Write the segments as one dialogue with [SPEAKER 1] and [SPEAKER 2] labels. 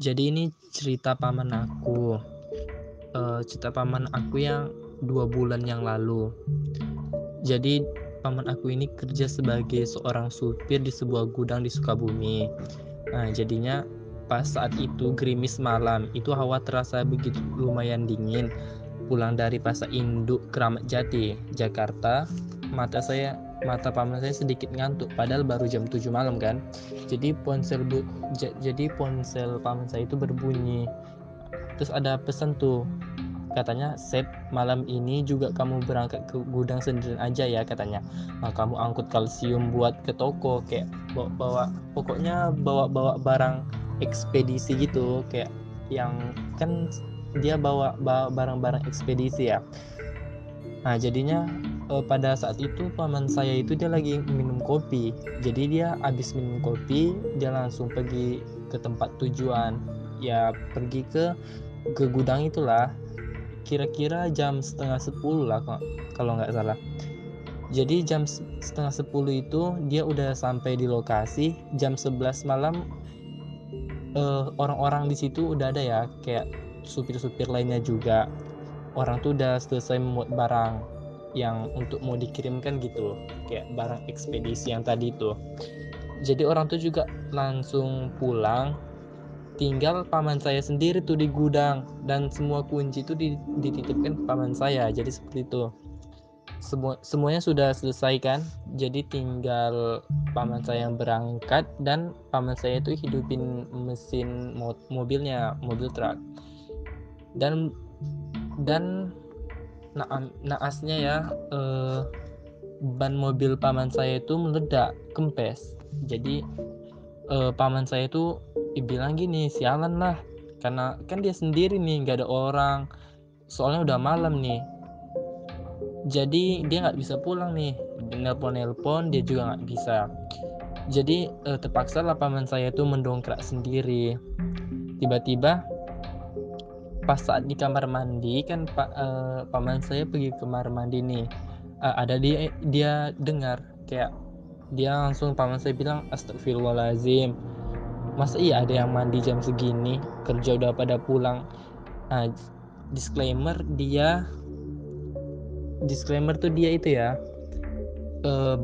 [SPEAKER 1] Jadi ini cerita paman aku, cerita paman aku yang 2 bulan yang lalu. Jadi paman aku ini kerja sebagai seorang supir di sebuah gudang di Sukabumi. Nah, jadinya pas saat itu gerimis malam, itu hawa terasa begitu lumayan dingin. Pulang dari pasar induk Kramat Jati, Jakarta, mata paman saya sedikit ngantuk padahal baru jam 7 malam kan. Jadi ponsel paman saya itu berbunyi. Terus ada pesan tuh, katanya, "Sep, malam ini juga kamu berangkat ke gudang sendirian aja ya," katanya. "Nah, kamu angkut kalsium buat ke toko," kayak bawa pokoknya bawa-bawa barang ekspedisi gitu, kayak yang kan dia bawa barang-barang ekspedisi ya. Nah, jadinya pada saat itu paman saya itu dia lagi minum kopi. Jadi dia habis minum kopi, dia langsung pergi ke tempat tujuan. Ya, pergi ke gudang itulah. Kira-kira jam setengah 10 lah kalau nggak salah. Jadi jam setengah 10 itu dia udah sampai di lokasi. Jam 11 malam orang-orang di situ udah ada ya, kayak supir-supir lainnya juga. Orang tuh udah selesai memuat barang yang untuk mau dikirimkan gitu, kayak barang ekspedisi yang tadi itu. Jadi orang tuh juga langsung pulang, tinggal paman saya sendiri tuh di gudang dan semua kunci itu dititipkan ke paman saya. Jadi seperti itu. Semuanya sudah selesai kan, jadi tinggal paman saya yang berangkat dan paman saya itu hidupin mesin mobilnya, mobil truk. Dan dan naasnya ya, ban mobil paman saya itu meledak, kempes. Jadi paman saya itu bilang gini, "Sialan lah, karena kan dia sendiri nih, nggak ada orang, soalnya udah malam nih." Jadi dia nggak bisa pulang nih, nelpon-nelpon dia juga nggak bisa. Jadi terpaksa lah paman saya itu mendongkrak sendiri. Tiba-tiba pas saat di kamar mandi kan paman saya pergi ke kamar mandi nih, ada dia dengar kayak dia langsung paman saya bilang, "Astagfirullahaladzim, masa iya ada yang mandi jam segini, kerja udah pada pulang." Nah, disclaimer dia disclaimer tuh dia itu ya,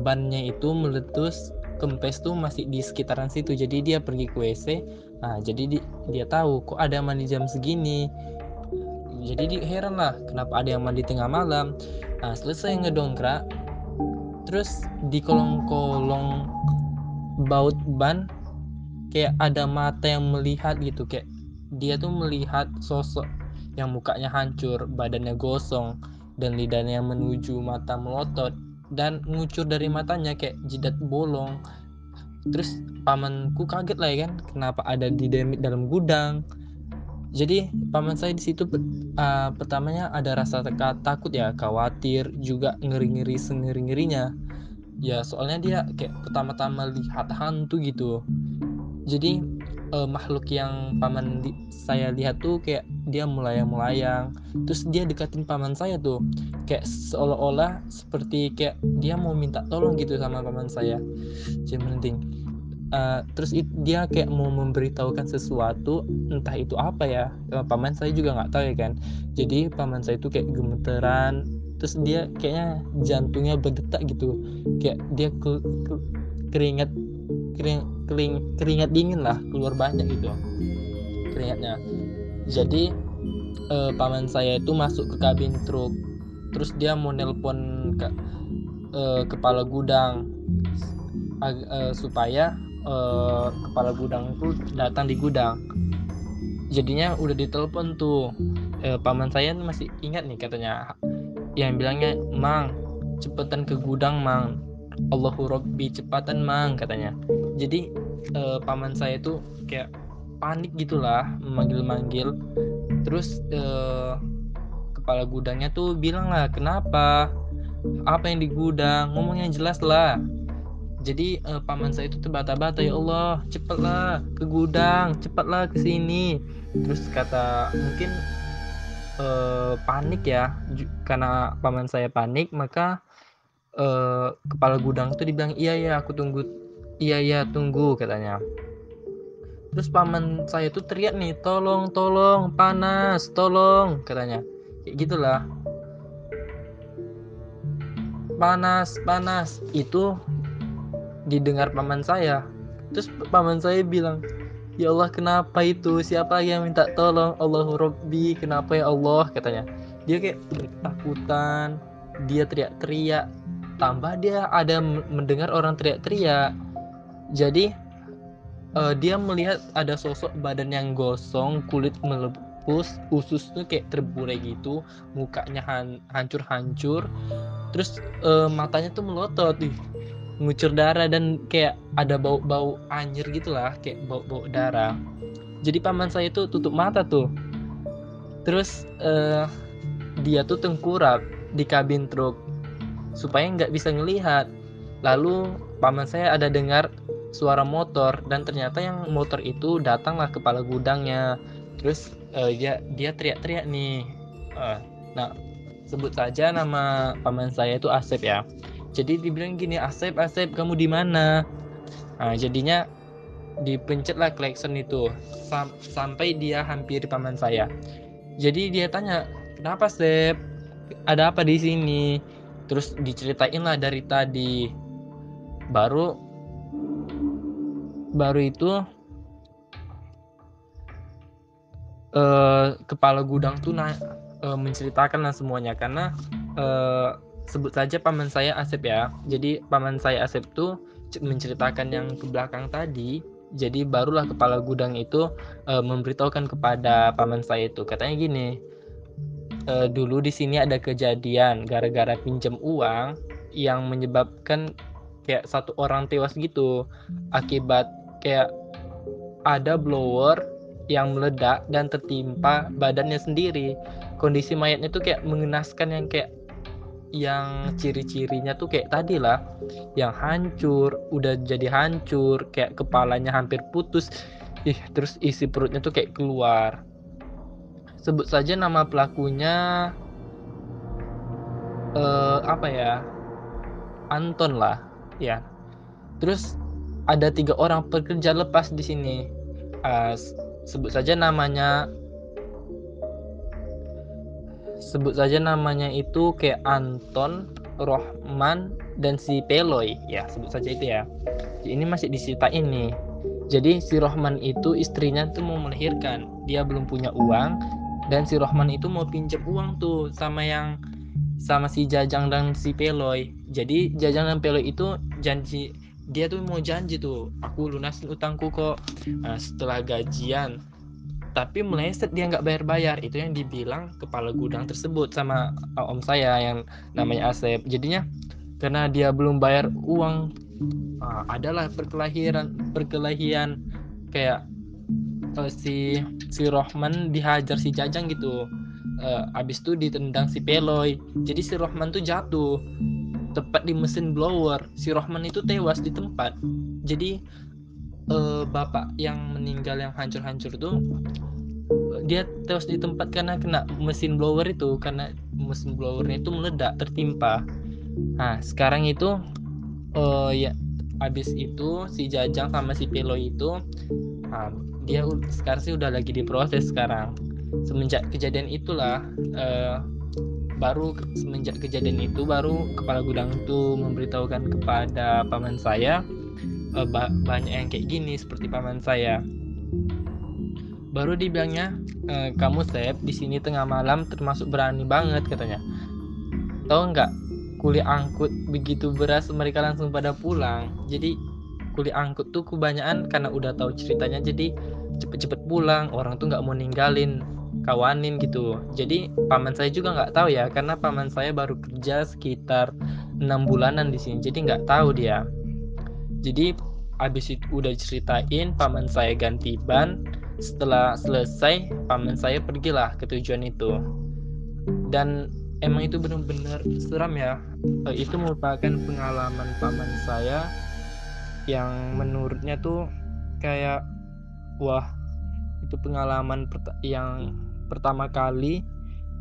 [SPEAKER 1] bannya itu meletus, kempes tuh masih di sekitaran situ. Jadi dia pergi ke WC, nah jadi dia tahu kok ada mandi jam segini. Jadi dia heran lah kenapa ada yang mandi tengah malam. Nah, selesai ngedongkrak, terus di kolong-kolong baut ban kayak ada mata yang melihat gitu, kayak dia tuh melihat sosok yang mukanya hancur, badannya gosong, dan lidahnya menuju mata melotot dan ngucur dari matanya kayak jidat bolong. Terus pamanku kaget lah ya kan, kenapa ada di dalam gudang. Jadi paman saya di situ pertamanya ada rasa takut ya, khawatir, juga ngeri-ngeri sengeri-ngerinya. Ya soalnya dia kayak pertama-tama lihat hantu gitu. Jadi makhluk yang saya lihat tuh kayak dia melayang-melayang, terus dia dekatin paman saya tuh, kayak seolah-olah seperti kayak dia mau minta tolong gitu sama paman saya. Jadi mending terus dia kayak mau memberitahukan sesuatu, entah itu apa ya, paman saya juga nggak tahu ya kan. Jadi paman saya itu kayak gemeteran, terus dia kayaknya jantungnya berdetak gitu, kayak dia keringat keringat dingin lah keluar banyak gitu keringatnya. Jadi paman saya itu masuk ke kabin truk, terus dia mau nelpon kepala gudang supaya kepala gudang itu datang di gudang. Jadinya udah ditelepon tuh, paman saya masih ingat nih katanya, yang bilangnya, "Mang, cepetan ke gudang Mang, Allahu Robbi, cepatan Mang," katanya. Jadi paman saya tuh kayak panik gitulah, memanggil-manggil. Terus kepala gudangnya tuh bilang lah, "Kenapa? Apa yang di gudang? Ngomong yang jelas lah." Jadi paman saya itu terbata-bata, "Ya Allah, cepatlah ke gudang, cepatlah ke sini." Terus kata mungkin panik ya, karena paman saya panik, maka kepala gudang itu dibilang, "Iya ya, aku tunggu, iya ya tunggu," katanya. Terus paman saya tuh teriak nih, tolong, panas, tolong, katanya. Kayak gitulah, panas, panas. Itu didengar paman saya. Terus paman saya bilang, ya Allah, kenapa itu? Siapa yang minta tolong? Allahu Rabbi, kenapa ya Allah? Katanya. Dia kayak ketakutan, dia teriak-teriak. Tambah dia ada mendengar orang teriak-teriak. Jadi dia melihat ada sosok badan yang gosong, kulit melepus, usus tuh kayak terburai gitu, mukanya hancur-hancur, terus matanya tuh melotot, ngucur darah dan kayak ada bau-bau anjir gitulah, kayak bau-bau darah. Jadi paman saya tuh tutup mata tuh, terus dia tuh tengkurap di kabin truk supaya nggak bisa ngelihat. Lalu paman saya ada dengar suara motor dan ternyata yang motor itu datanglah kepala gudangnya. Terus dia teriak-teriak nih. Nah, sebut saja nama paman saya itu Asep ya. Jadi dibilang gini, Asep, kamu di mana? Nah, jadinya dipencetlah klakson itu sampai dia hampiri paman saya. Jadi dia tanya, kenapa Sep? Ada apa di sini? Terus diceritain lah dari tadi. Baru itu kepala gudang tuh menceritakan lah semuanya, karena sebut saja paman saya Asep ya. Jadi paman saya Asep tuh menceritakan yang ke belakang tadi. Jadi barulah kepala gudang itu memberitahukan kepada paman saya itu, katanya gini, dulu di sini ada kejadian gara-gara pinjam uang yang menyebabkan kayak satu orang tewas gitu, akibat kayak ada blower yang meledak dan tertimpa badannya sendiri. Kondisi mayatnya tuh kayak mengenaskan, yang kayak yang ciri-cirinya tuh kayak tadi lah, yang hancur, udah jadi hancur, kayak kepalanya hampir putus, terus isi perutnya tuh kayak keluar. Sebut saja nama pelakunya apa ya, Anton lah ya. Terus ada 3 orang pekerja lepas di sini. Sebut saja namanya itu kayak Anton, Rohman, dan si Peloy ya, sebut saja itu ya. Ini masih diceritain nih. Jadi si Rohman itu istrinya tuh mau melahirkan, dia belum punya uang, dan si Rohman itu mau pinjam uang tuh sama si Jajang dan si Peloy. Jadi Jajang dan Peloy itu janji, dia tuh mau janji tuh, aku lunasin utangku kok setelah gajian. Tapi meleset, dia nggak bayar-bayar. Itu yang dibilang kepala gudang tersebut sama om saya yang namanya Asep. Jadinya karena dia belum bayar uang, adalah perkelahian kayak si Rohman dihajar si Jajang gitu. Abis itu ditendang si Peloy. Jadi si Rohman tuh jatuh tepat di mesin blower. Si Rohman itu tewas di tempat. Jadi bapak yang meninggal yang hancur-hancur tuh, dia tewas di tempat karena kena mesin blower itu, karena mesin blowernya itu meledak, tertimpa. Nah sekarang itu ya abis itu si Jajang sama si Peloy itu dia sekarang sih udah lagi diproses sekarang. Semenjak kejadian itulah semenjak kejadian itu baru kepala gudang itu memberitahukan kepada paman saya banyak yang kayak gini seperti paman saya. Baru dibilangnya, kamu Sep di sini tengah malam termasuk berani banget, katanya. Tahu nggak, kuliah angkut begitu beras mereka langsung pada pulang. Jadi kuliah angkut tuh kebanyakan karena udah tahu ceritanya, jadi cepet-cepet pulang. Orang tuh nggak mau ninggalin kawanin gitu. Jadi paman saya juga nggak tahu ya, karena paman saya baru kerja sekitar 6 bulanan di sini, jadi nggak tahu dia. Jadi abis itu udah ceritain, paman saya ganti ban. Setelah selesai, paman saya pergilah ke tujuan itu. Dan emang itu benar-benar seram ya. Itu merupakan pengalaman paman saya yang menurutnya tuh kayak, wah, itu pengalaman yang pertama kali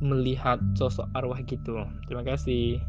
[SPEAKER 1] melihat sosok arwah gitu. Terima kasih.